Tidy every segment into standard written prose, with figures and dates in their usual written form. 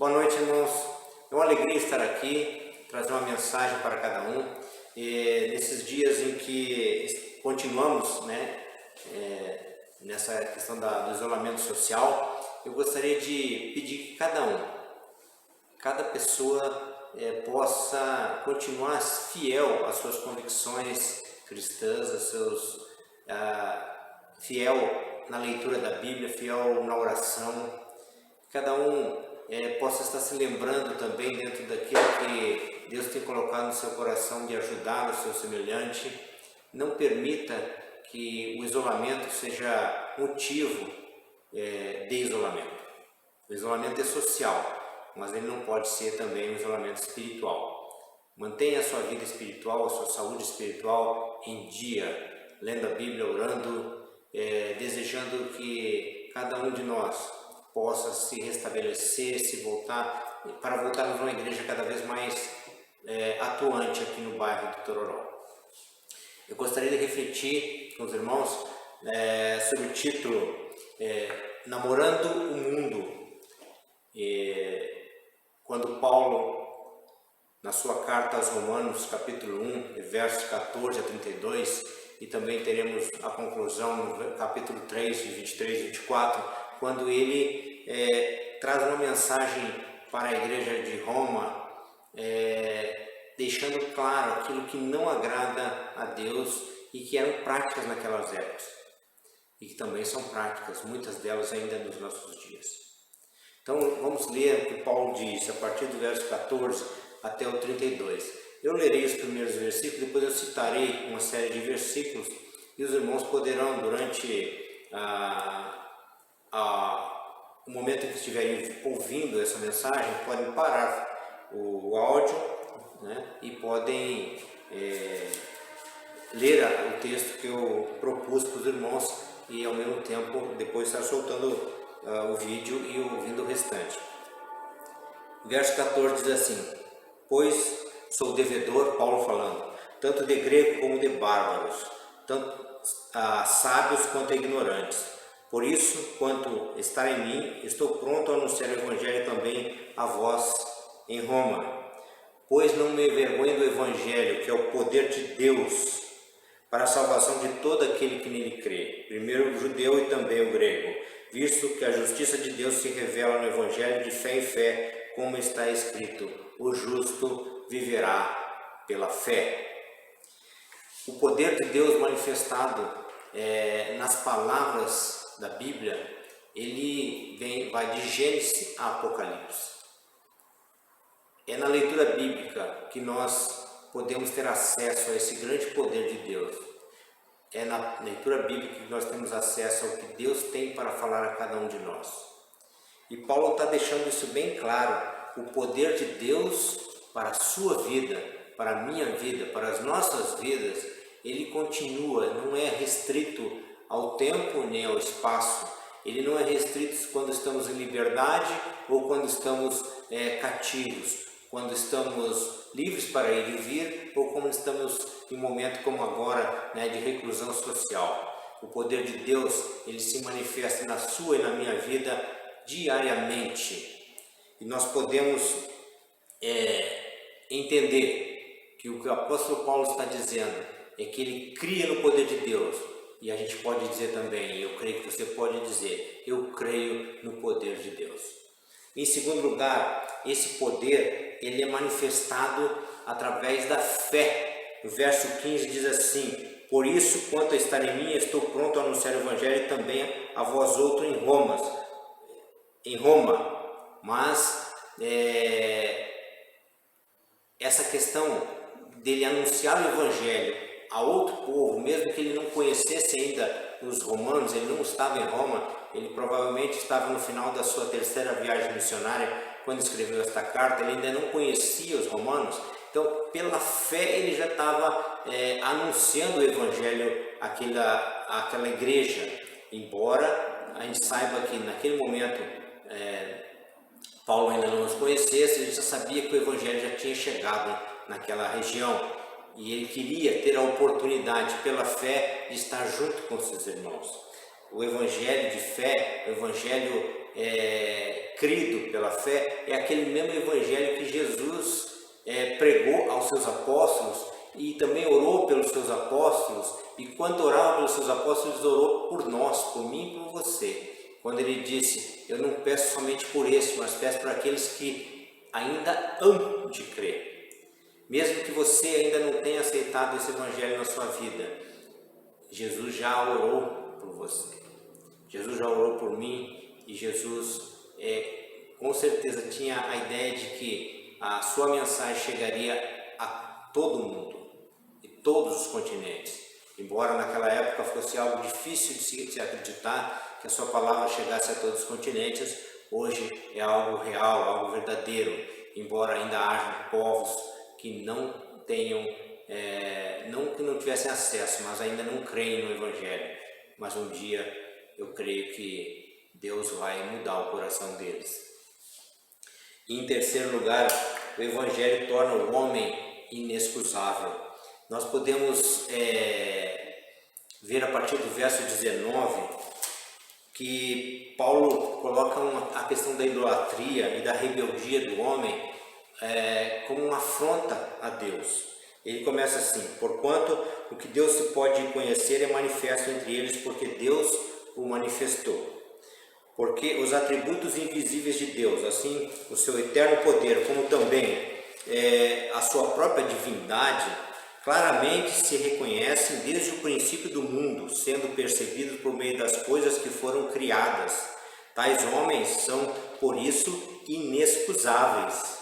Boa noite, irmãos. É uma alegria estar aqui, trazer uma mensagem para cada um. Nesses dias em que continuamos, nessa questão do isolamento social, eu gostaria de pedir que cada pessoa possa continuar fiel às suas convicções cristãs, fiel na leitura da Bíblia, fiel na oração. Cada um possa estar se lembrando também dentro daquilo que Deus tem colocado no seu coração de ajudar o seu semelhante. Não permita que o isolamento seja motivo de isolamento. O isolamento é social, mas ele não pode ser também um isolamento espiritual. Mantenha a sua vida espiritual, a sua saúde espiritual em dia, lendo a Bíblia, orando, desejando que cada um de nós possa se restabelecer, para voltarmos a uma igreja cada vez mais atuante aqui no bairro do Tororó. Eu gostaria de refletir com os irmãos sobre o título Namorando o Mundo. Quando Paulo, na sua carta aos Romanos, capítulo 1, versos 14 a 32, e também teremos a conclusão no capítulo 3, de 23 e 24, quando ele traz uma mensagem para a igreja de Roma, deixando claro aquilo que não agrada a Deus e que eram práticas naquelas épocas, e que também são práticas, muitas delas ainda nos nossos dias. Então vamos ler o que Paulo diz, a partir do verso 14 até o 32. Eu lerei os primeiros versículos, depois eu citarei uma série de versículos, e os irmãos poderão, durante o momento em que estiverem ouvindo essa mensagem, podem parar o áudio, e podem ler o texto que eu propus para os irmãos e ao mesmo tempo depois estar soltando o vídeo e ouvindo o restante. Verso 14 diz assim: Pois sou devedor, Paulo falando, tanto de grego como de bárbaros, tanto sábios quanto ignorantes. Por isso, quanto está em mim, estou pronto a anunciar o Evangelho também a vós em Roma. Pois não me envergonho do Evangelho, que é o poder de Deus para a salvação de todo aquele que nele crê, primeiro o judeu e também o grego, visto que a justiça de Deus se revela no Evangelho de fé em fé, como está escrito: o justo viverá pela fé. O poder de Deus manifestado nas palavras da Bíblia, vai de Gênesis a Apocalipse. É na leitura bíblica que nós podemos ter acesso a esse grande poder de Deus. É na leitura bíblica que nós temos acesso ao que Deus tem para falar a cada um de nós. E Paulo está deixando isso bem claro, o poder de Deus para a sua vida, para a minha vida, para as nossas vidas, ele continua, não é restrito ao tempo nem ao espaço. Ele não é restrito quando estamos em liberdade ou quando estamos cativos, quando estamos livres para ir e vir ou quando estamos em um momento como agora, de reclusão social. O poder de Deus, ele se manifesta na sua e na minha vida diariamente. E nós podemos entender que o que o apóstolo Paulo está dizendo é que ele cria no poder de Deus. E a gente pode dizer também, eu creio que você pode dizer, eu creio no poder de Deus. Em segundo lugar, esse poder, ele é manifestado através da fé. O verso 15 diz assim: Por isso, quanto a estar em mim, estou pronto a anunciar o Evangelho também a vós outros em Roma. Mas essa questão dele anunciar o Evangelho a outro povo, mesmo que ele não conhecesse ainda os romanos, ele não estava em Roma, ele provavelmente estava no final da sua terceira viagem missionária, quando escreveu esta carta, ele ainda não conhecia os romanos, então pela fé ele já estava anunciando o Evangelho àquela igreja, embora a gente saiba que naquele momento Paulo ainda não os conhecesse, ele já sabia que o Evangelho já tinha chegado naquela região. E ele queria ter a oportunidade, pela fé, de estar junto com seus irmãos. O Evangelho de fé, o Evangelho crido pela fé é aquele mesmo evangelho que Jesus pregou aos seus apóstolos e também orou pelos seus apóstolos, e quando orava pelos seus apóstolos, ele orou por nós, por mim e por você, quando ele disse: eu não peço somente por esse, mas peço por aqueles que ainda hão de crer. Mesmo que você ainda não tenha aceitado esse evangelho na sua vida, Jesus já orou por você, Jesus já orou por mim, e Jesus com certeza tinha a ideia de que a sua mensagem chegaria a todo mundo e todos os continentes. Embora naquela época fosse algo difícil de se acreditar que a sua palavra chegasse a todos os continentes, hoje é algo real, algo verdadeiro, embora ainda haja povos que não tenham, não que não tivessem acesso, mas ainda não creem no Evangelho. Mas um dia eu creio que Deus vai mudar o coração deles. E em terceiro lugar, o Evangelho torna o homem inexcusável. Nós podemos ver a partir do verso 19 que Paulo coloca a questão da idolatria e da rebeldia do homem como uma afronta a Deus. Ele começa assim: porquanto o que Deus se pode conhecer é manifesto entre eles, porque Deus o manifestou. Porque os atributos invisíveis de Deus, assim o seu eterno poder, como também a sua própria divindade, claramente se reconhecem desde o princípio do mundo, sendo percebidos por meio das coisas que foram criadas. Tais homens são, por isso, inexcusáveis.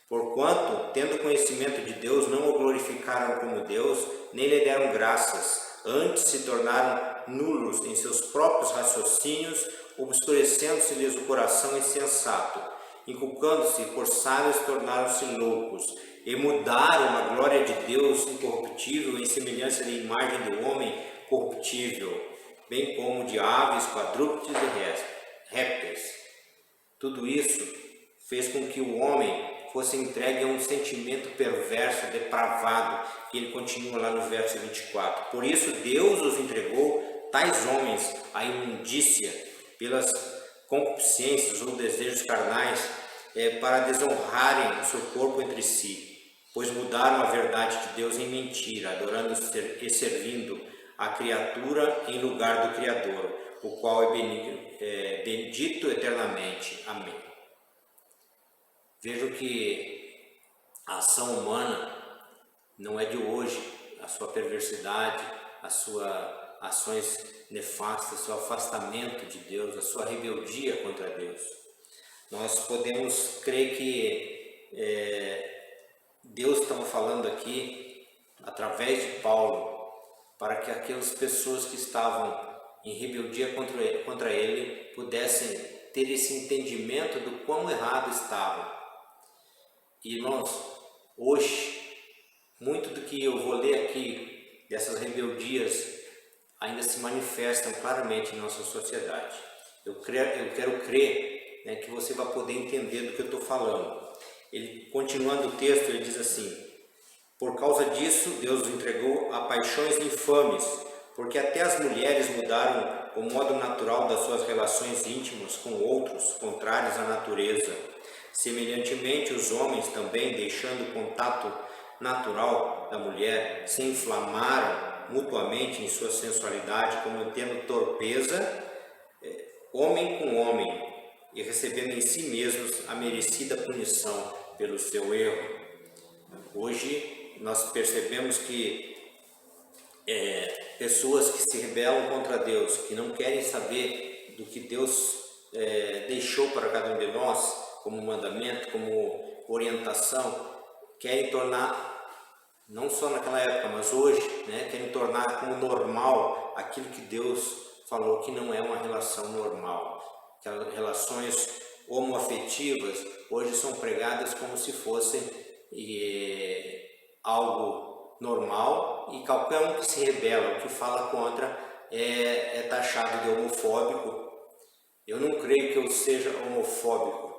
Porquanto, tendo conhecimento de Deus, não o glorificaram como Deus, nem lhe deram graças, antes se tornaram nulos em seus próprios raciocínios, obscurecendo-se-lhes o coração insensato, inculcando-se por sábios, tornaram-se loucos, e mudaram a glória de Deus incorruptível em semelhança da imagem do homem corruptível, bem como de aves, quadrúpedes e répteis. Tudo isso fez com que o homem fosse entregue a um sentimento perverso, depravado, e ele continua lá no verso 24. Por isso Deus os entregou, tais homens, à imundícia, pelas concupiscências ou desejos carnais, para desonrarem o seu corpo entre si, pois mudaram a verdade de Deus em mentira, adorando e servindo a criatura em lugar do Criador, o qual é bendito eternamente. Amém. Vejo que a ação humana não é de hoje, a sua perversidade, as suas ações nefastas, seu afastamento de Deus, a sua rebeldia contra Deus. Nós podemos crer que Deus estava falando aqui através de Paulo para que aquelas pessoas que estavam em rebeldia contra ele pudessem ter esse entendimento do quão errado estavam. Irmãos, hoje, muito do que eu vou ler aqui, dessas rebeldias, ainda se manifestam claramente em nossa sociedade. Eu quero crer que você vai poder entender do que eu estou falando. Ele, continuando o texto, ele diz assim: por causa disso, Deus os entregou a paixões infames, porque até as mulheres mudaram o modo natural das suas relações íntimas com outros, contrários à natureza. Semelhantemente, os homens também, deixando o contato natural da mulher, se inflamaram mutuamente em sua sensualidade, cometendo torpeza, homem com homem, e recebendo em si mesmos a merecida punição pelo seu erro. Hoje nós percebemos que pessoas que se rebelam contra Deus, que não querem saber do que Deus deixou para cada um de nós, como mandamento, como orientação, querem tornar, não só naquela época, mas hoje, querem tornar como normal aquilo que Deus falou que não é uma relação normal. Aquelas relações homoafetivas hoje são pregadas como se fossem algo normal, e qualquer um que se rebela, o que fala contra, é taxado de homofóbico. Eu não creio que eu seja homofóbico,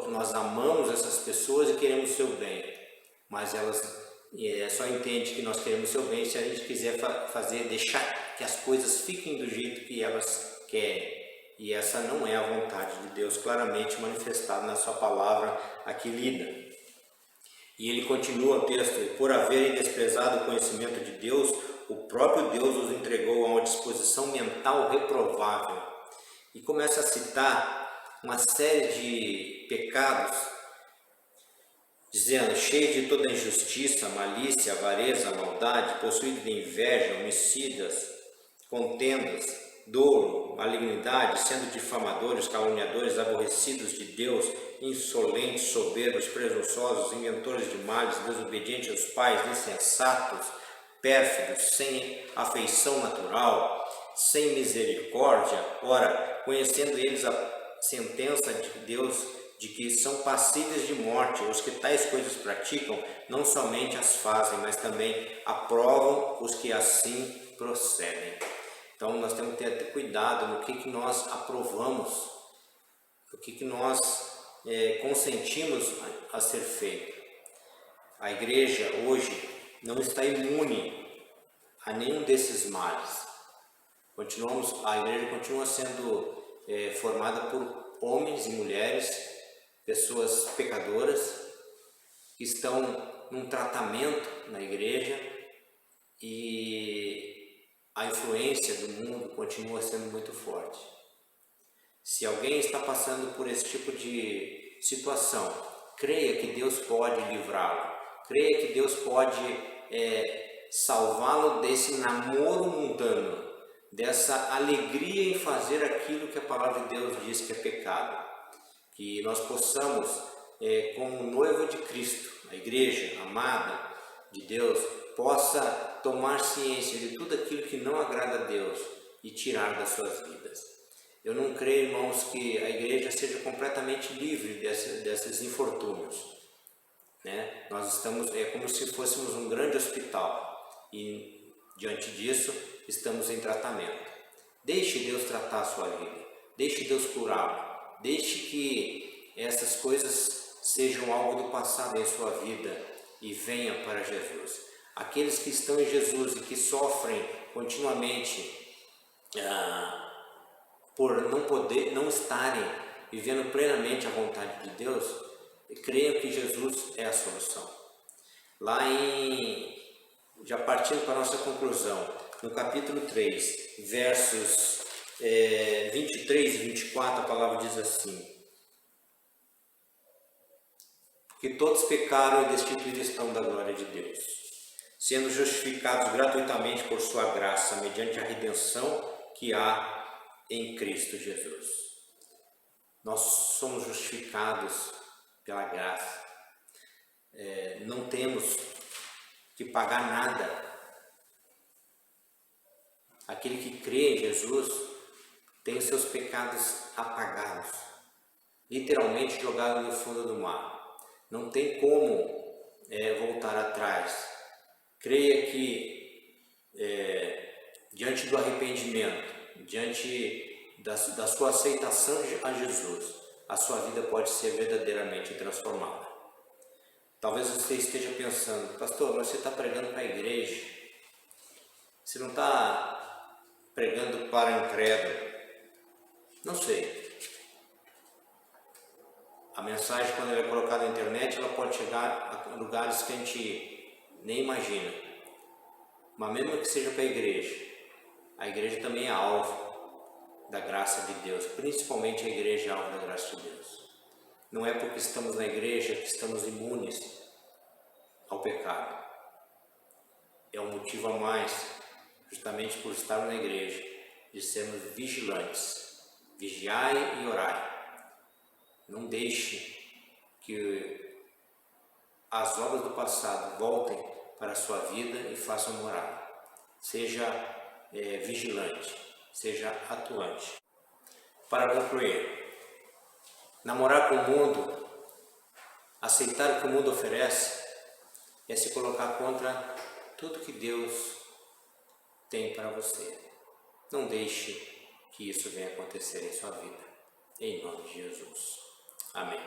nós amamos essas pessoas e queremos o seu bem, mas elas só entendem que nós queremos o seu bem se a gente quiser deixar que as coisas fiquem do jeito que elas querem. E essa não é a vontade de Deus, claramente manifestada na sua palavra aqui lida. E ele continua o texto: e por haverem desprezado o conhecimento de Deus, o próprio Deus os entregou a uma disposição mental reprovável. E começa a citar uma série de pecados, dizendo: cheio de toda injustiça, malícia, avareza, maldade, possuído de inveja, homicidas, contendas, dolo, malignidade, sendo difamadores, caluniadores, aborrecidos de Deus, insolentes, soberbos, presunçosos, inventores de males, desobedientes aos pais, insensatos, pérfidos, sem afeição natural, sem misericórdia. Ora, conhecendo eles a sentença de Deus, de que são passíveis de morte, os que tais coisas praticam, não somente as fazem, mas também aprovam os que assim procedem. Então nós temos que ter cuidado no que nós aprovamos, no que nós consentimos a ser feito. A igreja hoje não está imune a nenhum desses males. A igreja continua sendo formada por homens e mulheres, pessoas pecadoras, que estão num tratamento na igreja, e a influência do mundo continua sendo muito forte. Se alguém está passando por esse tipo de situação, creia que Deus pode livrá-lo, creia que Deus pode salvá-lo desse namoro mundano, dessa alegria em fazer aquilo que a palavra de Deus diz que é pecado. Que nós possamos, como noivo de Cristo, a igreja amada de Deus, possa tomar ciência de tudo aquilo que não agrada a Deus e tirar das suas vidas. Eu não creio, irmãos, que a igreja seja completamente livre desses infortúnios, né? Nós estamos, como se fôssemos um grande hospital, e diante disso estamos em tratamento. Deixe Deus tratar a sua vida, deixe Deus curá-lo, deixe que essas coisas sejam algo do passado em sua vida e venha para Jesus. Aqueles que estão em Jesus e que sofrem continuamente por não estarem vivendo plenamente a vontade de Deus, creiam que Jesus é a solução. Lá já partindo para a nossa conclusão, no capítulo 3, versos 23 e 24, a palavra diz assim: que todos pecaram e destituídos estão da glória de Deus, sendo justificados gratuitamente por sua graça, mediante a redenção que há em Cristo Jesus. Nós somos justificados pela graça. Não temos que pagar nada. Aquele que crê em Jesus tem seus pecados apagados, literalmente jogados no fundo do mar. Não tem como voltar atrás. Creia que diante do arrependimento, diante da sua aceitação a Jesus, a sua vida pode ser verdadeiramente transformada. Talvez você esteja pensando: pastor, mas você está pregando para a igreja, você não está pregando para incrédulo. Não sei. A mensagem, quando ela é colocada na internet, ela pode chegar a lugares que a gente nem imagina. Mas mesmo que seja para a igreja também é alvo da graça de Deus, principalmente a igreja é alvo da graça de Deus. Não é porque estamos na igreja que estamos imunes ao pecado. É um motivo a mais, justamente por estar na igreja, de sermos vigilantes. Vigiai e orai. Não deixe que as obras do passado voltem para a sua vida e façam morada. Seja vigilante, seja atuante. Para concluir, namorar com o mundo, aceitar o que o mundo oferece, é se colocar contra tudo que Deus tem para você. Não deixe que isso venha acontecer em sua vida. Em nome de Jesus. Amém.